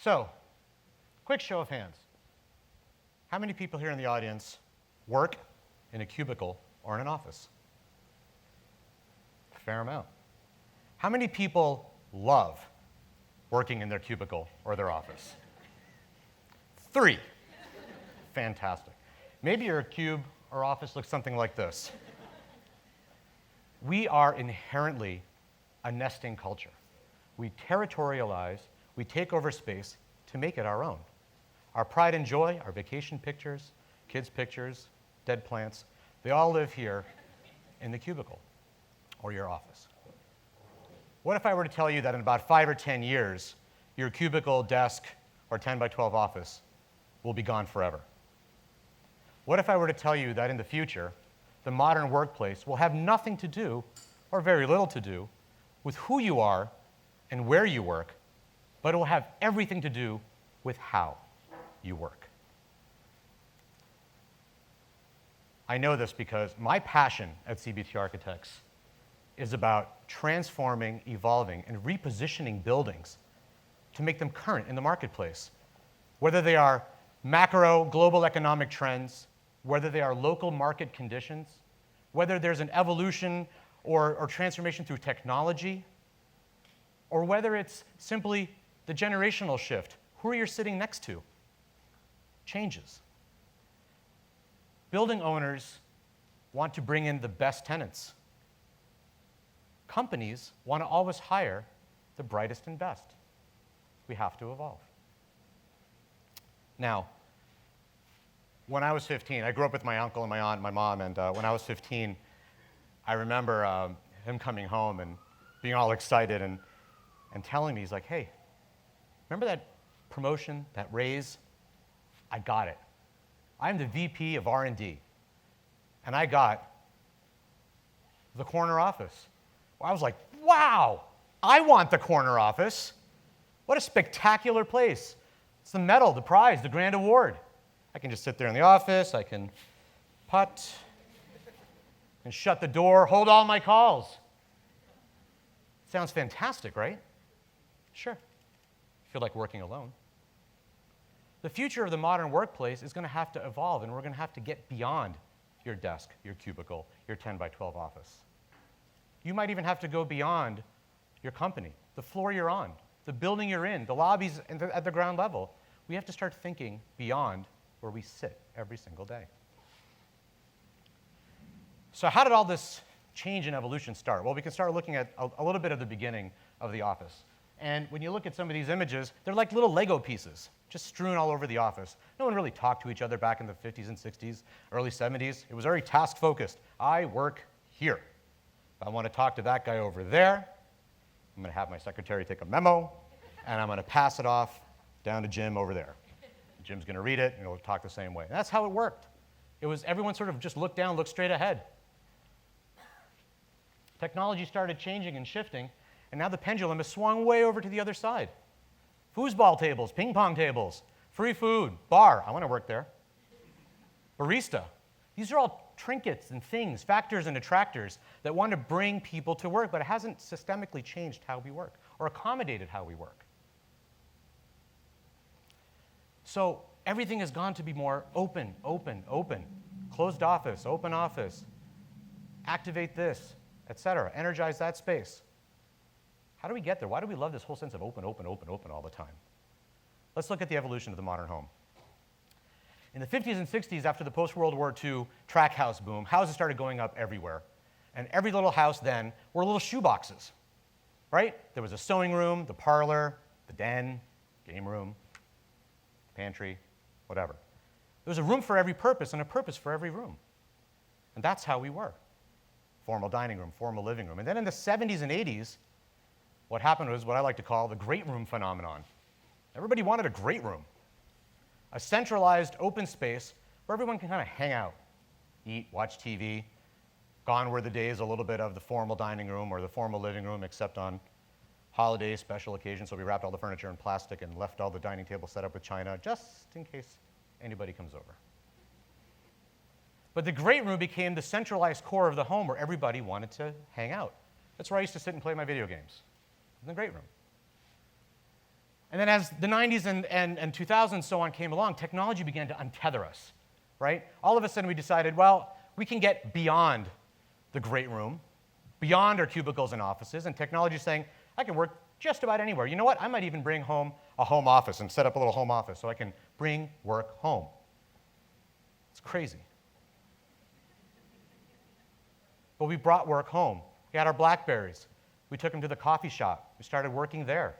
So, quick show of hands. How many people here in the audience work in a cubicle or in an office? A fair amount. How many people love working in their cubicle or their office? 3. Fantastic. Maybe your cube or office looks something like this. We are inherently a nesting culture. We territorialize, we take over space to make it our own. Our pride and joy, our vacation pictures, kids' pictures, dead plants, they all live here in the cubicle or your office. What if I were to tell you that in about 5 or 10 years, your cubicle, desk, or 10 by 12 office will be gone forever? What if I were to tell you that in the future, the modern workplace will have nothing to do, or very little to do, with who you are and where you work, but it will have everything to do with how you work? I know this because my passion at CBT Architects is about transforming, evolving, and repositioning buildings to make them current in the marketplace, whether they are macro global economic trends, whether they are local market conditions, whether there's an evolution or transformation through technology, or whether it's simply the generational shift. Who you're sitting next to changes. Building owners want to bring in the best tenants. Companies want to always hire the brightest and best. We have to evolve. Now, when I was 15, I grew up with my uncle and my aunt and my mom, and when I was 15, I remember him coming home and being all excited and telling me, he's like, hey, remember that promotion, that raise? I got it. I'm the VP of R&D, and I got the corner office. Well, I was like, wow, I want the corner office. What a spectacular place. It's the medal, the prize, the grand award. I can just sit there in the office, I can putt, and shut the door, hold all my calls. Sounds fantastic, right? Sure. Feel like working alone. The future of the modern workplace is going to have to evolve, and we're going to have to get beyond your desk, your cubicle, your 10 by 12 office. You might even have to go beyond your company, the floor you're on, the building you're in, the lobbies at the ground level. We have to start thinking beyond where we sit every single day. So how did all this change and evolution start? Well, we can start looking at a little bit of the beginning of the office. And when you look at some of these images, they're like little Lego pieces, just strewn all over the office. No one really talked to each other back in the 50s and 60s, early 70s. It was very task-focused. I work here. If I want to talk to that guy over there, I'm going to have my secretary take a memo, and I'm going to pass it off down to Jim over there. Jim's going to read it, and he'll talk the same way. And that's how it worked. It was everyone sort of just looked down, looked straight ahead. Technology started changing and shifting, and now the pendulum has swung way over to the other side. Foosball tables, ping pong tables, free food, bar. I want to work there. Barista. These are all trinkets and things, factors and attractors that want to bring people to work, but it hasn't systemically changed how we work or accommodated how we work. So everything has gone to be more open, open, open. Closed office, open office, activate this, etc. Energize that space. How do we get there? Why do we love this whole sense of open, open, open, open all the time? Let's look at the evolution of the modern home. In the 50s and 60s, after the post-World War II track house boom, houses started going up everywhere. And every little house then were little shoe boxes, right? There was a sewing room, the parlor, the den, game room, pantry, whatever. There was a room for every purpose and a purpose for every room. And that's how we were. Formal dining room, formal living room. And then in the 70s and 80s, what happened was what I like to call the great room phenomenon. Everybody wanted a great room. A centralized open space where everyone can kind of hang out, eat, watch TV. Gone were the days a little bit of the formal dining room or the formal living room, except on holidays, special occasions, so we wrapped all the furniture in plastic and left all the dining tables set up with china, just in case anybody comes over. But the great room became the centralized core of the home where everybody wanted to hang out. That's where I used to sit and play my video games, in the great room. And then as the 90s and 2000s and so on came along, technology began to untether us, right? All of a sudden we decided, well, we can get beyond the great room, beyond our cubicles and offices, and technology is saying, I can work just about anywhere. You know what? I might even bring home a home office and set up a little home office so I can bring work home. It's crazy. But we brought work home. We had our BlackBerries. We took them to the coffee shop. We started working there,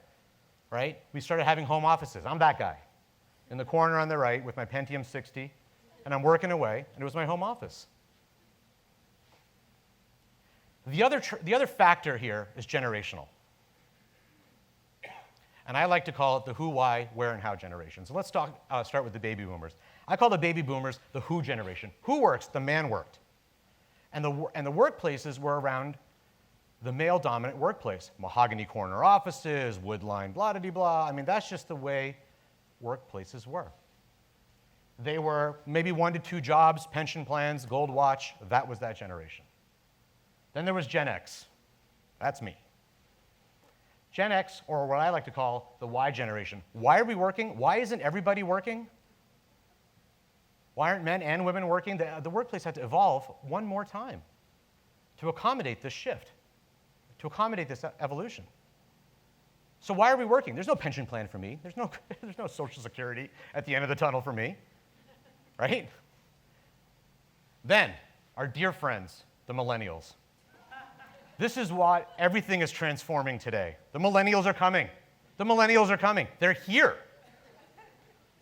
right? We started having home offices. I'm that guy in the corner on the right with my Pentium 60, and I'm working away, and it was my home office. The other factor here is generational. And I like to call it the who, why, where, and how generation. So let's start with the baby boomers. I call the baby boomers the who generation. Who works? The man worked. And the workplaces were around the male-dominant workplace. Mahogany corner offices, wood line, blah-de-blah. I mean, that's just the way workplaces were. They were maybe 1 to 2 jobs, pension plans, gold watch. That was that generation. Then there was Gen X. That's me. Gen X, or what I like to call the Y generation. Why are we working? Why isn't everybody working? Why aren't men and women working? The workplace had to evolve one more time to accommodate this shift, to accommodate this evolution. So why are we working? There's no pension plan for me. There's no Social Security at the end of the tunnel for me, right? Then, our dear friends, the millennials. This is what everything is transforming today. The millennials are coming. The millennials are coming. They're here.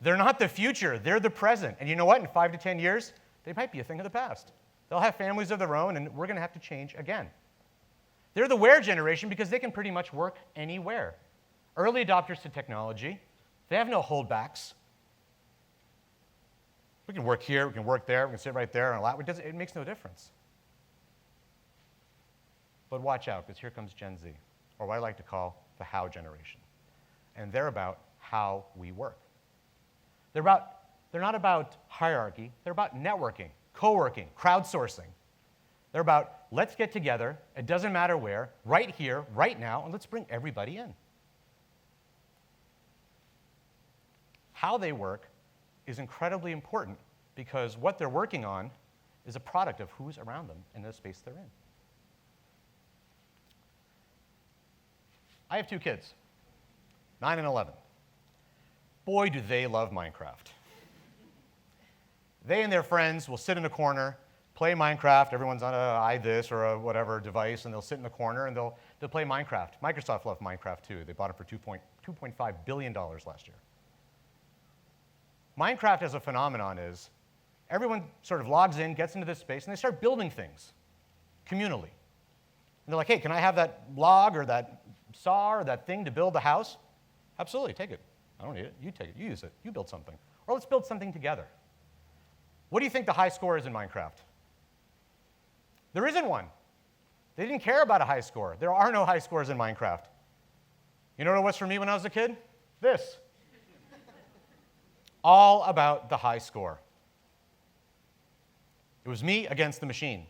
They're not the future. They're the present. And you know what? In 5 to 10 years, they might be a thing of the past. They'll have families of their own, and we're going to have to change again. They're the where generation because they can pretty much work anywhere. Early adopters to technology. They have no holdbacks. We can work here. We can work there. We can sit right there on a lap. It makes no difference. But watch out, because here comes Gen Z, or what I like to call the how generation. And they're about how we work. They're not about hierarchy. They're about networking, co-working, crowdsourcing. They're about, let's get together, it doesn't matter where, right here, right now, and let's bring everybody in. How they work is incredibly important because what they're working on is a product of who's around them in the space they're in. I have 2 kids, 9 and 11. Boy, do they love Minecraft. They and their friends will sit in a corner, play Minecraft. Everyone's on a iThis or a whatever device, and they'll sit in the corner and they'll play Minecraft. Microsoft loved Minecraft too. They bought it for $2.5 billion last year. Minecraft as a phenomenon is everyone sort of logs in, gets into this space, and they start building things communally. And they're like, hey, can I have that log or that saw or that thing to build the house? Absolutely, take it. I don't need it. You take it. You use it. You build something. Or let's build something together. What do you think the high score is in Minecraft? There isn't one. They didn't care about a high score. There are no high scores in Minecraft. You know what it was for me when I was a kid? This. All about the high score. It was me against the machine.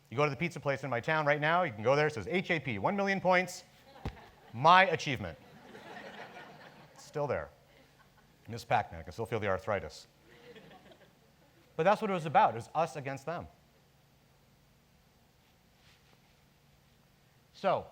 You go to the pizza place in my town right now, you can go there, it says HAP, 1 million points, my achievement. It's still there. Miss Pac-Man, I can still feel the arthritis. But that's what it was about. It was us against them. So,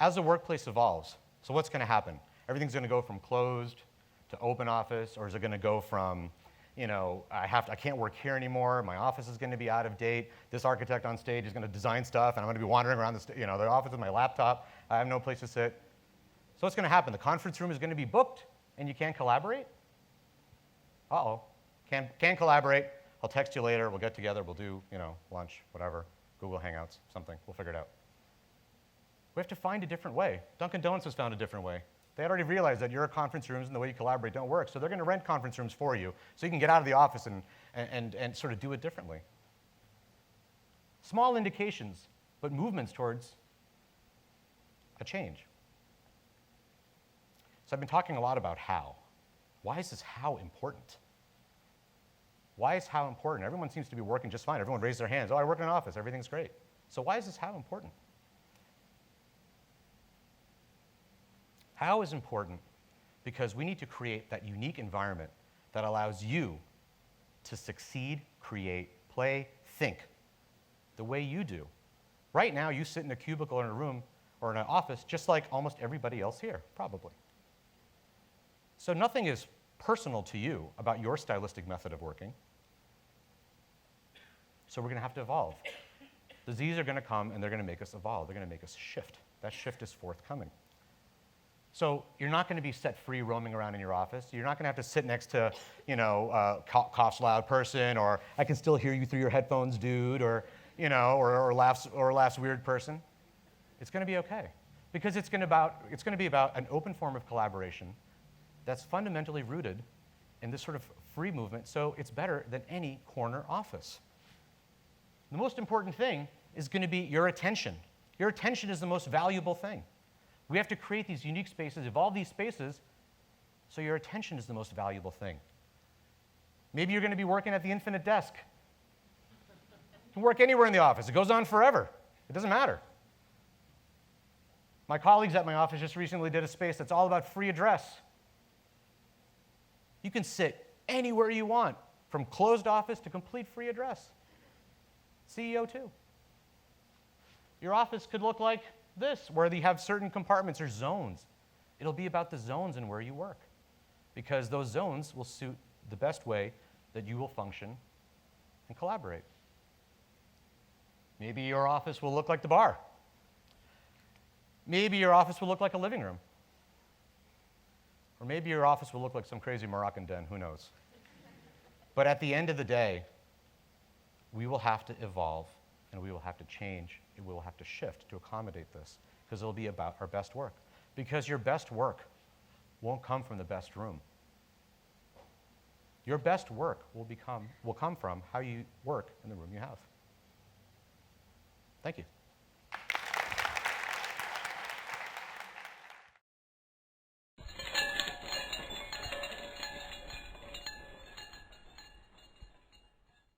as the workplace evolves, so what's going to happen? Everything's going to go from closed to open office, or is it going to go from, I can't work here anymore, my office is going to be out of date, this architect on stage is going to design stuff, and I'm going to be wandering around the office with my laptop, I have no place to sit. So what's going to happen? The conference room is going to be booked, and you can't collaborate? Uh-oh. Can't collaborate. I'll text you later. We'll get together. We'll do, lunch, whatever, Google Hangouts, something. We'll figure it out. We have to find a different way. Dunkin' Donuts has found a different way. They had already realized that your conference rooms and the way you collaborate don't work, so they're going to rent conference rooms for you so you can get out of the office and sort of do it differently. Small indications, but movements towards a change. So I've been talking a lot about how. Why is this how important? Why is how important? Everyone seems to be working just fine. Everyone raised their hands. Oh, I work in an office. Everything's great. So why is this how important? How is important because we need to create that unique environment that allows you to succeed, create, play, think the way you do. Right now, you sit in a cubicle in a room or in an office just like almost everybody else here, probably. So nothing is personal to you about your stylistic method of working. So we're going to have to evolve. The Z's are going to come, and they're going to make us evolve. They're going to make us shift. That shift is forthcoming. So you're not going to be set free roaming around in your office. You're not going to have to sit next to, coughs loud person, or I can still hear you through your headphones, dude, or laughs weird person. It's going to be okay, because it's going to be about an open form of collaboration that's fundamentally rooted in this sort of free movement. So it's better than any corner office. The most important thing is going to be your attention. Your attention is the most valuable thing. We have to create these unique spaces, evolve these spaces, so your attention is the most valuable thing. Maybe you're going to be working at the infinite desk. You can work anywhere in the office. It goes on forever. It doesn't matter. My colleagues at my office just recently did a space that's all about free address. You can sit anywhere you want, from closed office to complete free address. CEO too. Your office could look like this, where you have certain compartments or zones. It'll be about the zones and where you work, because those zones will suit the best way that you will function and collaborate. Maybe your office will look like the bar. Maybe your office will look like a living room. Or maybe your office will look like some crazy Moroccan den, who knows? But at the end of the day, we will have to evolve, and we will have to change, and we will have to shift to accommodate this, because it'll be about our best work. Because your best work won't come from the best room. Your best work will come from how you work in the room you have. Thank you.